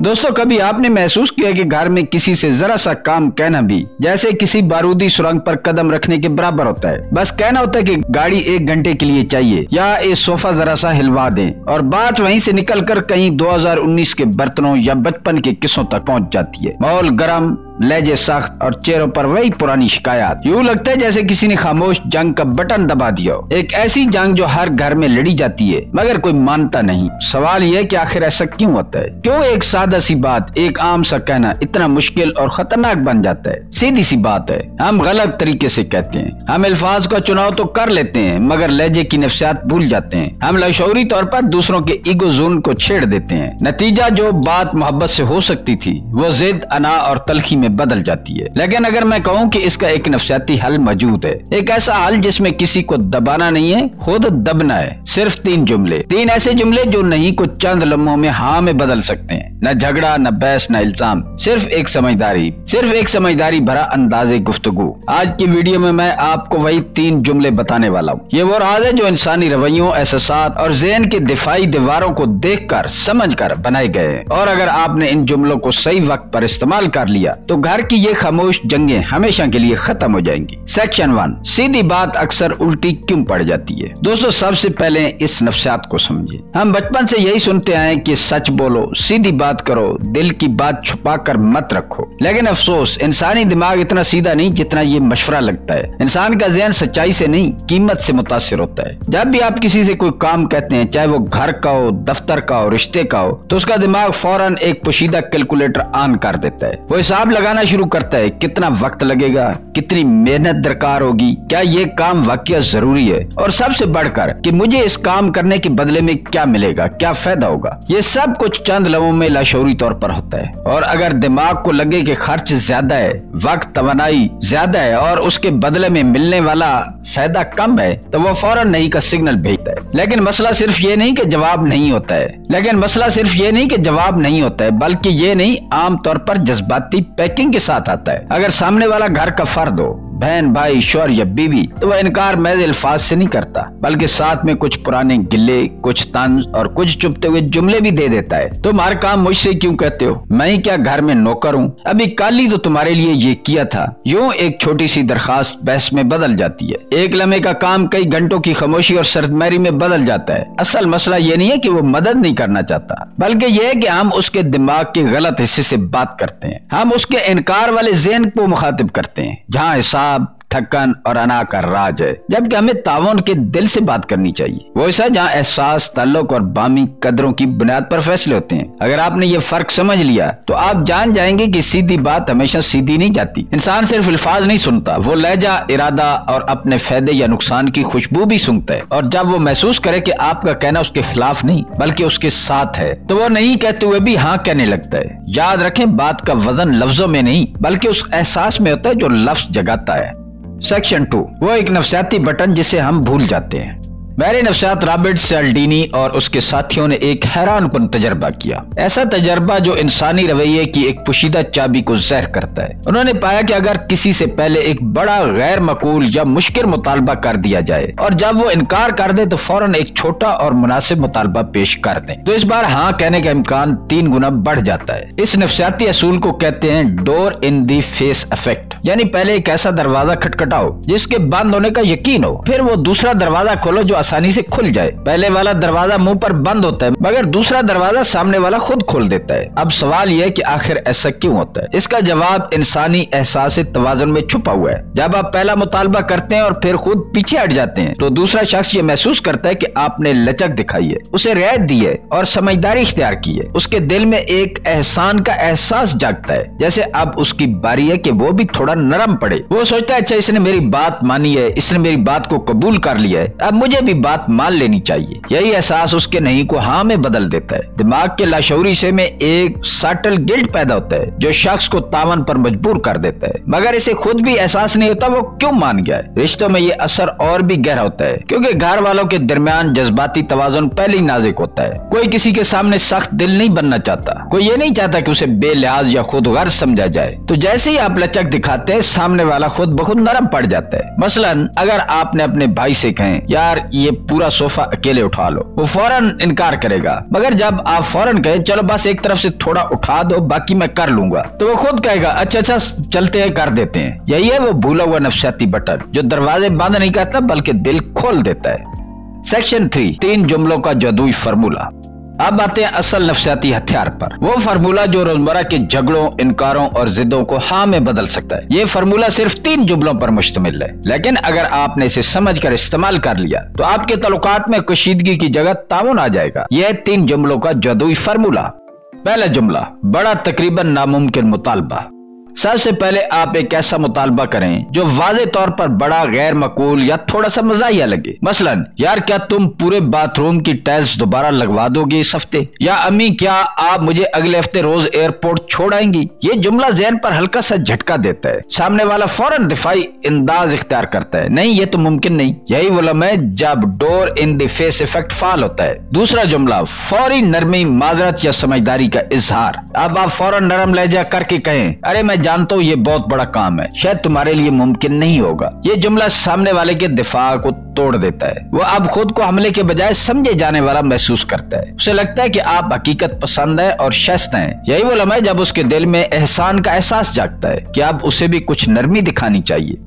दोस्तों, कभी आपने महसूस किया कि घर में किसी से जरा सा काम कहना भी जैसे किसी बारूदी सुरंग पर कदम रखने के बराबर होता है। बस कहना होता है कि गाड़ी 1 घंटे के लिए चाहिए या ये सोफा जरा सा हिलवा दें, और बात वहीं से निकलकर कहीं 2019 के बर्तनों या बचपन के किस्सों तक पहुंच जाती है। माहौल गरम, लहजे सख्त और चेहरों पर वही पुरानी शिकायत। यूं लगता है जैसे किसी ने खामोश जंग का बटन दबा दिया हो। एक ऐसी जंग जो हर घर में लड़ी जाती है मगर कोई मानता नहीं। सवाल यह है कि आखिर ऐसा क्यों होता है? क्यों एक सादा सी बात, एक आम सा कहना इतना मुश्किल और खतरनाक बन जाता है? सीधी सी बात है, हम गलत तरीके से कहते हैं। हम अल्फाज का चुनाव तो कर लेते हैं मगर लहजे की नफ्सियात भूल जाते हैं। हम लाशऊरी तौर पर दूसरों के ईगो जोन को छेड़ देते हैं। नतीजा जो बात मोहब्बत से हो सकती थी वो जिद, अना और तलखी में बदल जाती है। लेकिन अगर मैं कहूँ कि इसका एक नफ्सियाती हल मौजूद है, एक ऐसा हल जिसमें किसी को दबाना नहीं है, खुद दबना है। सिर्फ 3 जुमले, 3 ऐसे जुमले जो नहीं को चंद लम्हों में हाँ में बदल सकते हैं। न झगड़ा, न बहस, न इल्जाम, सिर्फ एक समझदारी भरा अंदाजे गुफ्तगू। आज की वीडियो में मैं आपको वही 3 जुमले बताने वाला हूँ। ये वो राज है जो इंसानी रवैयों, एहसासात और ज़हन के दिफाई दीवारों को देखकर समझकर बनाए गए हैं। और अगर आपने इन जुमलों को सही वक्त पर इस्तेमाल कर लिया तो घर की ये खामोश जंगें हमेशा के लिए खत्म हो जाएंगी। सेक्शन 1, सीधी बात अक्सर उल्टी क्यों पड़ जाती है? दोस्तों, सबसे पहले इस नफ्सियात को समझिए। हम बचपन से यही सुनते आए कि सच बोलो, सीधी बात करो, दिल की बात छुपा कर मत रखो। लेकिन अफसोस, इंसानी दिमाग इतना सीधा नहीं जितना ये मशवरा लगता है। इंसान का ज़हन सच्चाई से नहीं, कीमत से मुतासिर होता है। जब भी आप किसी से कोई काम कहते हैं, चाहे वो घर का हो, दफ्तर का हो, रिश्ते का हो, तो उसका दिमाग फौरन एक पोशीदा कैलकुलेटर ऑन कर देता है। वो हिसाब लगाना शुरू करता है, कितना वक्त लगेगा, कितनी मेहनत दरकार होगी, क्या ये काम वाकई जरूरी है, और सबसे बढ़कर कि मुझे इस काम करने के बदले में क्या मिलेगा, क्या फायदा होगा। ये सब कुछ चंद लम्हों में लाशऊरी तौर पर होता है। और अगर दिमाग को लगे कि खर्च ज्यादा है, वक्त तवानाई ज्यादा है और उसके बदले में मिलने वाला फायदा कम है, तो वो फौरन नहीं का सिग्नल भेजता है। लेकिन मसला सिर्फ ये नहीं कि जवाब नहीं होता है, बल्कि ये नहीं, आमतौर पर जज्बाती पैकिंग के साथ आता है। अगर सामने वाला घर का फर्द हो, बहन, भाई, शौहर या बीवी, तो वह इनकार महज अल्फाज से नहीं करता, बल्कि साथ में कुछ पुराने गिले, कुछ तंज और कुछ चुपते हुए जुमले भी दे देता है। तुम हर काम मुझसे क्यों कहते हो? मैं ही क्या घर में नौकर हूँ? अभी कल ही तो तुम्हारे लिए ये किया था। यूं एक छोटी सी दरखास्त बहस में बदल जाती है। एक लम्हे का काम कई घंटों की खामोशी और सर्दमैरी में बदल जाता है। असल मसला ये नहीं है कि वो मदद नहीं करना चाहता, बल्कि यह है कि हम उसके दिमाग के गलत हिस्से से बात करते हैं। हम उसके इनकार वाले ज़हन को मुखातिब करते हैं, जहाँ हिसाब, थकन और अना का राज है, जबकि हमें तावन के दिल से बात करनी चाहिए। वो ऐसा जहाँ एहसास, ताल्लुक और बामी कदरों की बुनियाद पर फैसले होते हैं। अगर आपने ये फर्क समझ लिया तो आप जान जाएंगे कि सीधी बात हमेशा सीधी नहीं जाती। इंसान सिर्फ अल्फाज नहीं सुनता, वो लहजा, इरादा और अपने फायदे या नुकसान की खुशबू भी सुनता है। और जब वो महसूस करे कि आपका कहना उसके खिलाफ नहीं बल्कि उसके साथ है, तो वो नहीं कहते हुए भी हाँ कहने लगता है। याद रखें, बात का वजन लफ्जों में नहीं बल्कि उस एहसास में होता है जो लफ्ज जगाता है। सेक्शन 2, वो एक नफ्सियाती बटन जिसे हम भूल जाते हैं। मेरे नफ्सियात रॉबर्ट सियाल्डीनी और उसके साथियों ने एक हैरानकुन तजर्बा किया। ऐसा तजर्बा जो इंसानी रवैये की एक पोशीदा चाबी को ज़हर करता है। उन्होंने पाया कि अगर किसी से पहले एक बड़ा गैर मकूल या मुश्किल मुतालबा कर दिया जाए और जब वो इनकार कर दे तो फौरन एक छोटा और मुनासिब मुतालबा पेश कर दें, तो इस बार हाँ कहने का इम्कान 3 गुना बढ़ जाता है। इस नफ्सियाती असूल को कहते हैं door in the face effect, यानी पहले एक ऐसा दरवाजा खटखटाओ जिसके बंद होने का यकीन हो, फिर वो दूसरा दरवाजा खोलो जो आसानी से खुल जाए। पहले वाला दरवाजा मुंह पर बंद होता है मगर दूसरा दरवाजा सामने वाला खुद खोल देता है। अब सवाल यह है कि आखिर ऐसा क्यों होता है? इसका जवाब इंसानी एहसास तवाज़ुन में छुपा हुआ है। जब आप पहला मुतालबा करते हैं और फिर खुद पीछे हट जाते हैं तो दूसरा शख्स ये महसूस करता है कि आपने लचक दिखाई है, उसे रियायत दी है और समझदारी इख्तियार की है। उसके दिल में एक एहसान का एहसास जागता है, जैसे अब उसकी बारी है कि वो भी थोड़ा नरम पड़े। वो सोचता है, अच्छा इसने मेरी बात मानी है, इसने मेरी बात को कबूल कर लिया है, अब मुझे भी बात मान लेनी चाहिए। यही एहसास उसके नहीं को हाँ में बदल देता है। दिमाग के लाशऊरी हिस्से में एक सटल गिल्ट पैदा होता है जो शख्स को तावन पर मजबूर कर देता है, मगर इसे खुद भी एहसास नहीं होता वो क्यों मान गया है। रिश्तों में ये असर और भी गहरा होता है क्योंकि घर वालों के दरमियान जज्बाती तवाज़ुन पहले ही नाजुक होता है। कोई किसी के सामने सख्त दिल नहीं बनना चाहता, कोई ये नहीं चाहता कि उसे बेलिहाज या खुद गर्ज समझा जाए। तो जैसे ही आप लचक दिखाते हैं सामने वाला खुद ब खुद नरम पड़ जाता है। मसलन अगर आपने अपने भाई से कहें, यार ये पूरा सोफा अकेले उठा लो, वो फौरन इनकार करेगा। मगर जब आप फौरन कहें चलो बस एक तरफ से थोड़ा उठा दो, बाकी मैं कर लूंगा, तो वो खुद कहेगा अच्छा चलते हैं, कर देते हैं। यही है वो भूला हुआ नफसियाती बटन जो दरवाजे बंद नहीं करता बल्कि दिल खोल देता है। सेक्शन 3, 3 जुमलों का जादुई फार्मूला। अब आते हैं असल नफसियाती हथियार पर, वो फार्मूला जो रोजमर्रा के झगड़ों, इनकारों और जिद्दों को हाँ में बदल सकता है। ये फार्मूला सिर्फ 3 जुमलों पर मुश्तमिल है, लेकिन अगर आपने इसे समझकर इस्तेमाल कर लिया तो आपके ताल्लुकात में कशीदगी की जगह तामुन आ जाएगा। यह 3 जुमलों का जादुई फार्मूला। पहला जुमला, बड़ा तकरीबन नामुमकिन मुतालबा। सबसे पहले आप एक ऐसा मुतालबा करें जो वाज़े तौर पर बड़ा गैर मकबूल या थोड़ा सा मज़ाहिया लगे। मसलन, यार क्या तुम पूरे बाथरूम की टाइल्स दोबारा लगवा दोगे इस हफ्ते, या अम्मी क्या आप मुझे अगले हफ्ते रोज एयरपोर्ट छोड़ आएंगी। ये जुमला ज़हन पर हल्का सा झटका देता है। सामने वाला फौरन दिफाई अंदाज इख्तियार करता है, नहीं ये तो मुमकिन नहीं। यही वो लम्हा है जब door in the face effect fall होता है। दूसरा जुमला, फौरी नरमी, माजरत या समझदारी का इजहार। अब आप फौरन नरम लहजा करके कहें, अरे मैं जानता हूँ ये बहुत बड़ा काम है, शायद तुम्हारे लिए मुमकिन नहीं होगा। ये जुमला सामने वाले के दिफा को तोड़ देता है। वो अब खुद को हमले के बजाय समझे जाने वाला महसूस करता है। उसे लगता है कि आप हकीकत पसंद है और शस्त हैं। यही वो लम्हा है जब उसके दिल में एहसान का एहसास जागता है कि अब उसे भी कुछ नरमी दिखानी चाहिए।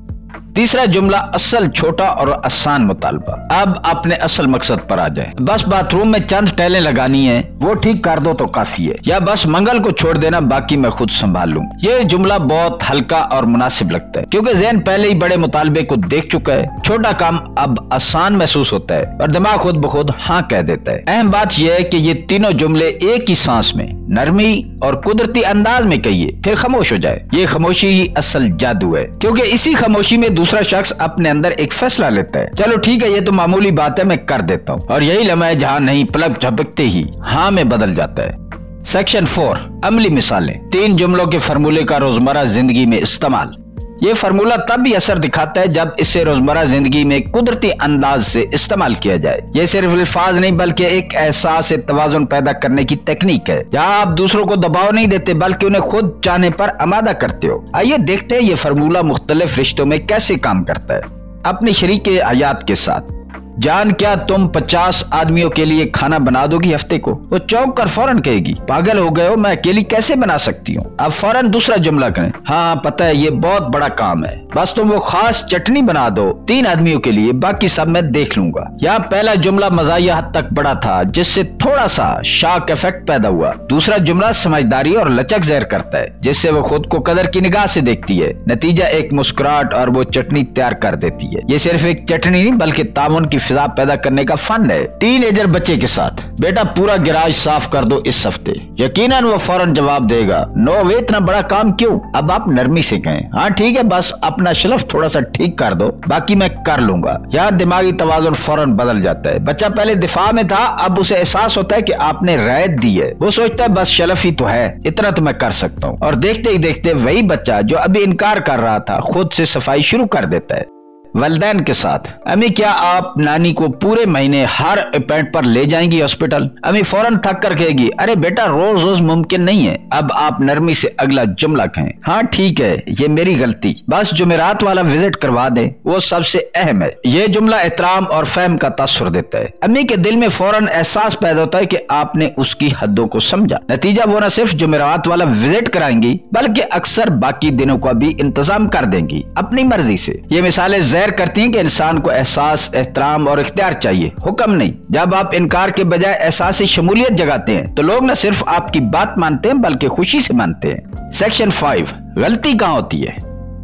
तीसरा जुमला, असल छोटा और आसान मुतालबा। अब अपने असल मकसद पर आ जाए। बस बाथरूम में चंद टाइलें लगानी है, वो ठीक कर दो तो काफी है, या बस मंगल को छोड़ देना, बाकी मैं खुद संभाल लूं। ये जुमला बहुत हल्का और मुनासिब लगता है क्योंकि ज़हन पहले ही बड़े मुतालबे को देख चुका है। छोटा काम अब आसान महसूस होता है और दिमाग खुद ब खुद हाँ कह देता है। अहम बात यह है कि ये तीनों जुमले एक ही सांस में, नरमी और कुदरती अंदाज में कहिए, फिर खामोश हो जाए। ये खामोशी ही असल जादू है, क्योंकि इसी खामोशी में दूसरा शख्स अपने अंदर एक फैसला लेता है, चलो ठीक है ये तो मामूली बात है, मैं कर देता हूँ। और यही लम्हा है जहाँ नहीं पलक झपकते ही हाँ में बदल जाता है। सेक्शन 4, अमली मिसालें। 3 जुमलों के फार्मूले का रोजमर्रा जिंदगी में इस्तेमाल। ये फार्मूला तब भी असर दिखाता है जब इसे रोजमर्रा जिंदगी में कुदरती अंदाज से इस्तेमाल किया जाए। ये सिर्फ अल्फाज नहीं बल्कि एक एहसास तवाज़ुन पैदा करने की तकनीक है, जहाँ आप दूसरों को दबाव नहीं देते बल्कि उन्हें खुद चाहने पर आमादा करते हो। आइए देखते हैं ये फार्मूला मुख्तलिफ रिश्तों में कैसे काम करता है। अपने शरीक हयात के साथ, जान क्या तुम 50 आदमियों के लिए खाना बना दोगी हफ्ते को? वो चौंक कर फौरन कहेगी, पागल हो गए हो, मैं अकेली कैसे बना सकती हूँ। अब फौरन दूसरा जुमला करें, हाँ पता है ये बहुत बड़ा काम है, बस तुम वो खास चटनी बना दो 3 आदमियों के लिए, बाकी सब मैं देख लूंगा। यहाँ पहला जुमला मज़ाहिया हद तक बड़ा था जिससे थोड़ा सा शॉक इफेक्ट पैदा हुआ। दूसरा जुमला समझदारी और लचक ज़ाहिर करता है जिससे वो खुद को कदर की निगाह से देखती है। नतीजा एक मुस्कुराहट और वो चटनी तैयार कर देती है। ये सिर्फ एक चटनी नहीं बल्कि तामुन की फिजा पैदा करने का फन है। टीनेजर बच्चे के साथ, बेटा पूरा गैराज साफ कर दो इस हफ्ते, यकीनन वो फौरन जवाब देगा, नो वे इतना बड़ा काम क्यों। अब आप नरमी से कहें, हाँ ठीक है बस अपना शेल्फ थोड़ा सा ठीक कर दो, बाकी मैं कर लूंगा। यहाँ दिमागी तवाज़ुन फौरन बदल जाता है। बच्चा पहले दिफा में था, अब उसे एहसास होता है कि आपने रायत दी है। वो सोचता है बस शेल्फ ही तो है, इतना तो मैं कर सकता हूँ। और देखते ही देखते वही बच्चा जो अभी इनकार कर रहा था खुद से सफाई शुरू कर देता है। वलदैन के साथ, अम्मी क्या आप नानी को पूरे महीने हर अपॉइंटमेंट पर ले जाएंगी हॉस्पिटल? अम्मी फौरन थक कर कहेगी, अरे बेटा रोज रोज मुमकिन नहीं है। अब आप नरमी से अगला जुमला कहें, हाँ ठीक है ये मेरी गलती, बस जुमेरात वाला विजिट करवा दें, वो सबसे अहम है। ये जुमला एहतराम और फहम का तासुर देता है। अम्मी के दिल में फौरन एहसास पैदा होता है कि आपने उसकी हदों को समझा। नतीजा वो न सिर्फ जुमेरात वाला विजिट कराएंगी बल्कि अक्सर बाकी दिनों का भी इंतजाम कर देंगी अपनी मर्जी से। ये मिसालें ज़ाहिर करती हैं कि इंसान को एहसास, एहतराम और इख्तियार चाहिए, हुक्म नहीं। जब आप इनकार के बजाय एहसास शमूलियत जगाते हैं तो लोग न सिर्फ आपकी बात मानते हैं बल्कि खुशी से मानते हैं। सेक्शन 5, गलती कहाँ होती है।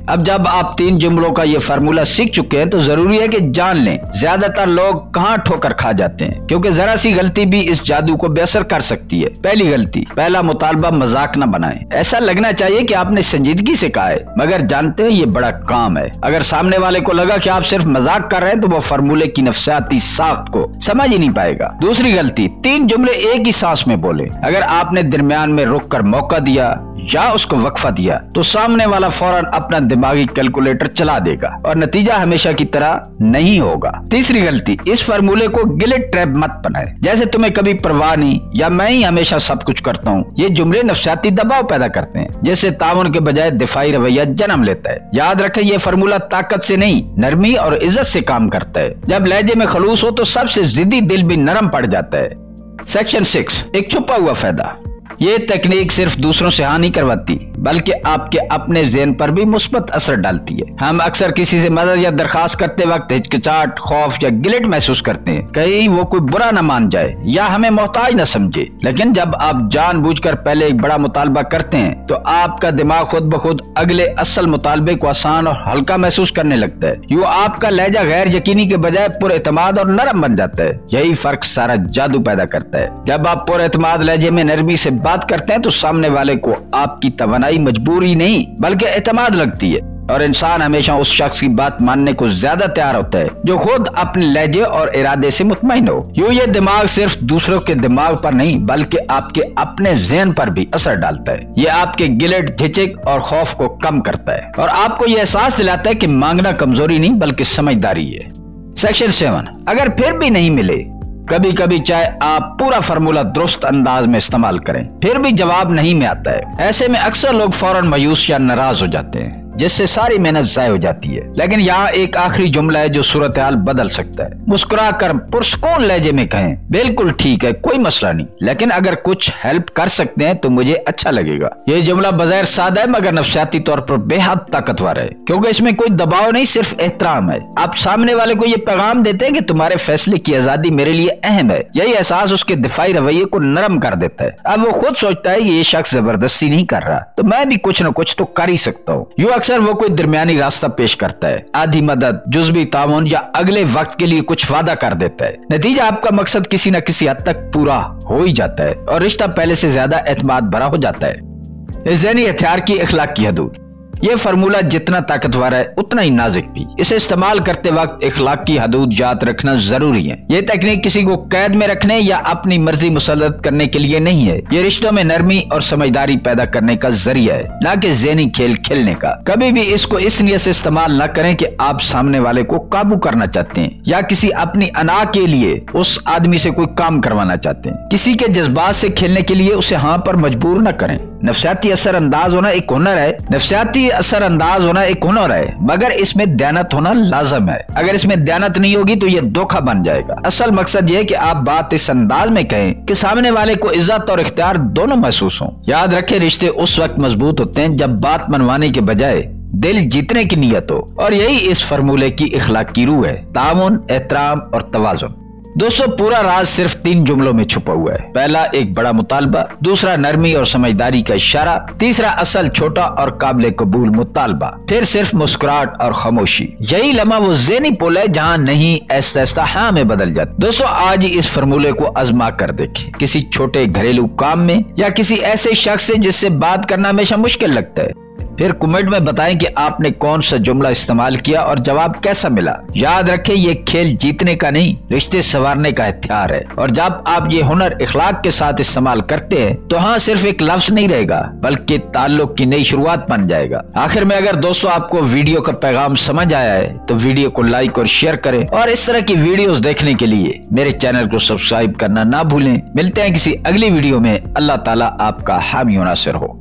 अब जब आप 3 जुमलों का ये फार्मूला सीख चुके हैं तो जरूरी है कि जान लें ज्यादातर लोग कहाँ ठोकर खा जाते हैं, क्योंकि जरा सी गलती भी इस जादू को बेअसर कर सकती है। पहली गलती, पहला मुतालबा मजाक न बनाएं। ऐसा लगना चाहिए कि आपने संजीदगी से कहा है मगर जानते हैं ये बड़ा काम है। अगर सामने वाले को लगा कि आप सिर्फ मजाक कर रहे हैं तो वो फार्मूले की नफसियाती साख्त को समझ ही नहीं पाएगा। दूसरी गलती, 3 जुमले एक ही सांस में बोले। अगर आपने दरमियान में रुक कर मौका दिया या उसको वक्फा दिया तो सामने वाला फौरन अपना दिमागी कैलकुलेटर चला देगा और नतीजा हमेशा की तरह नहीं होगा। तीसरी गलती, इस फार्मूले को गिल्ट ट्रैप मत बनाए, जैसे तुम्हें कभी परवाह नहीं या मैं ही हमेशा सब कुछ करता हूँ। ये जुमले नफ्सियाती दबाव पैदा करते हैं, जैसे ताउन के बजाय दिफाई रवैया जन्म लेता है। याद रखें, ये फार्मूला ताकत से नहीं, नरमी और इज्जत से काम करता है। जब लहजे में खलूस हो तो सबसे जिद्दी दिल भी नरम पड़ जाता है। सेक्शन 6, एक छुपा हुआ फायदा। ये तकनीक सिर्फ दूसरों से हानि करवाती बल्कि आपके अपने ज़हन पर भी मुस्बत असर डालती है। हम अक्सर किसी से मदद या दरखास्त करते वक्त हिचकिचाहट, खौफ या गिल्ट महसूस करते हैं, कहीं वो कोई बुरा न मान जाए या हमें मोहताज न समझे। लेकिन जब आप जानबूझकर पहले एक बड़ा मुतालबा करते हैं तो आपका दिमाग खुद ब खुद अगले असल मुतालबे को आसान और हल्का महसूस करने लगता है। यूँ आपका लहजा गैर यकीनी के बजाय पुरएतमाद और नरम बन जाता है। यही फर्क सारा जादू पैदा करता है। जब आप पुरएतमाद लहजे में नरमी से बात करते हैं तो सामने वाले को आपकी तवानाई मजबूरी नहीं बल्कि एतमाद लगती है और इंसान हमेशा उस शख्स की बात मानने को ज्यादा तैयार होता है जो खुद अपने लहजे और इरादे से मुतमईन हो। यूँ ये दिमाग सिर्फ दूसरों के दिमाग पर नहीं बल्कि आपके अपने ज़हन पर भी असर डालता है। ये आपके गिल्ट, झिझक और खौफ को कम करता है और आपको ये एहसास दिलाता है कि मांगना कमजोरी नहीं बल्कि समझदारी है। सेक्शन 7, अगर फिर भी नहीं मिले, कभी कभी चाहे आप पूरा फार्मूला दुरुस्त अंदाज में इस्तेमाल करें फिर भी जवाब नहीं में आता है। ऐसे में अक्सर लोग फौरन मायूस या नाराज हो जाते हैं जिससे सारी मेहनत ज़ाय हो जाती है। लेकिन यहाँ एक आखिरी जुमला है जो सूरत हाल बदल सकता है। मुस्कुरा कर पुरस्कून लहजे में कहें, बिल्कुल ठीक है, कोई मसला नहीं, लेकिन अगर कुछ हेल्प कर सकते हैं तो मुझे अच्छा लगेगा। ये जुमला बज़ाहिर सादा है मगर नफ्सियाती तौर पर बेहद ताकतवर है क्योंकि इसमें कोई दबाव नहीं, सिर्फ एहतराम है। आप सामने वाले को ये पैगाम देते हैं कि तुम्हारे फैसले की आजादी मेरे लिए अहम है। यही एहसास उसके दिफाई रवैये को नरम कर देता है। अब वो खुद सोचता है ये शख्स जबरदस्ती नहीं कर रहा तो मैं भी कुछ न कुछ तो कर ही सकता हूँ। अक्सर वो कोई दरमियानी रास्ता पेश करता है, आधी मदद, जुज़वी ताउन या अगले वक्त के लिए कुछ वादा कर देता है। नतीजा आपका मकसद किसी न किसी हद तक पूरा हो ही जाता है और रिश्ता पहले से ज्यादा एतमाद भरा हो जाता है। ज़हनी हथियार की इखलाक की हदूद। ये फार्मूला जितना ताकतवर है उतना ही नाजुक भी। इसे इस्तेमाल करते वक्त इखलाक की हदूद याद रखना जरूरी है। ये तकनीक किसी को कैद में रखने या अपनी मर्जी मुसल्लत करने के लिए नहीं है। ये रिश्तों में नरमी और समझदारी पैदा करने का जरिया है, न कि ज़हनी खेल खेलने का। कभी भी इसको इस नियत से इस्तेमाल न करें कि आप सामने वाले को काबू करना चाहते हैं या किसी अपनी अना के लिए उस आदमी से कोई काम करवाना चाहते हैं। किसी के जज्बात से खेलने के लिए उसे हाँ पर मजबूर न करें। नफ्सियाती असर अंदाज होना एक हुनर है, असर अंदाज होना एक हुनर है, मगर इसमें दयानत होना लाजम है। अगर इसमें दयानत नहीं होगी तो ये धोखा बन जाएगा। असल मकसद ये है कि आप बात इस अंदाज में कहें कि सामने वाले को इज्जत और इख्तियार दोनों महसूस हो। याद रखें, रिश्ते उस वक्त मजबूत होते हैं जब बात मनवाने के बजाय दिल जीतने की नियत हो, और यही इस फार्मूले की इखलाक की रूह है, तामुन, एहतराम और तवाज़ुन। दोस्तों, पूरा राज सिर्फ 3 जुमलों में छुपा हुआ है। पहला एक बड़ा मुतालबा, दूसरा नरमी और समझदारी का इशारा, तीसरा असल छोटा और काबिल कबूल मुतालबा, फिर सिर्फ मुस्कुराहट और खामोशी। यही लम्हा वो ज़हनी पुल है जहाँ नहीं ऐसा ऐसा हाँ में बदल जाता। दोस्तों, आज ही इस फार्मूले को आजमा कर देखें, किसी छोटे घरेलू काम में या किसी ऐसे शख्स से जिससे बात करना हमेशा मुश्किल लगता है। फिर कमेंट में बताएं कि आपने कौन सा जुमला इस्तेमाल किया और जवाब कैसा मिला। याद रखें, ये खेल जीतने का नहीं, रिश्ते संवारने का हथियार है, और जब आप ये हुनर इखलाक के साथ इस्तेमाल करते हैं तो हाँ, सिर्फ एक लफ्ज नहीं रहेगा बल्कि ताल्लुक की नई शुरुआत बन जाएगा। आखिर में, अगर दोस्तों आपको वीडियो का पैगाम समझ आया है तो वीडियो को लाइक और शेयर करें, और इस तरह की वीडियोस देखने के लिए मेरे चैनल को सब्सक्राइब करना ना भूलें। मिलते हैं किसी अगली वीडियो में। अल्लाह ताला आपका हामी और नासिर हो।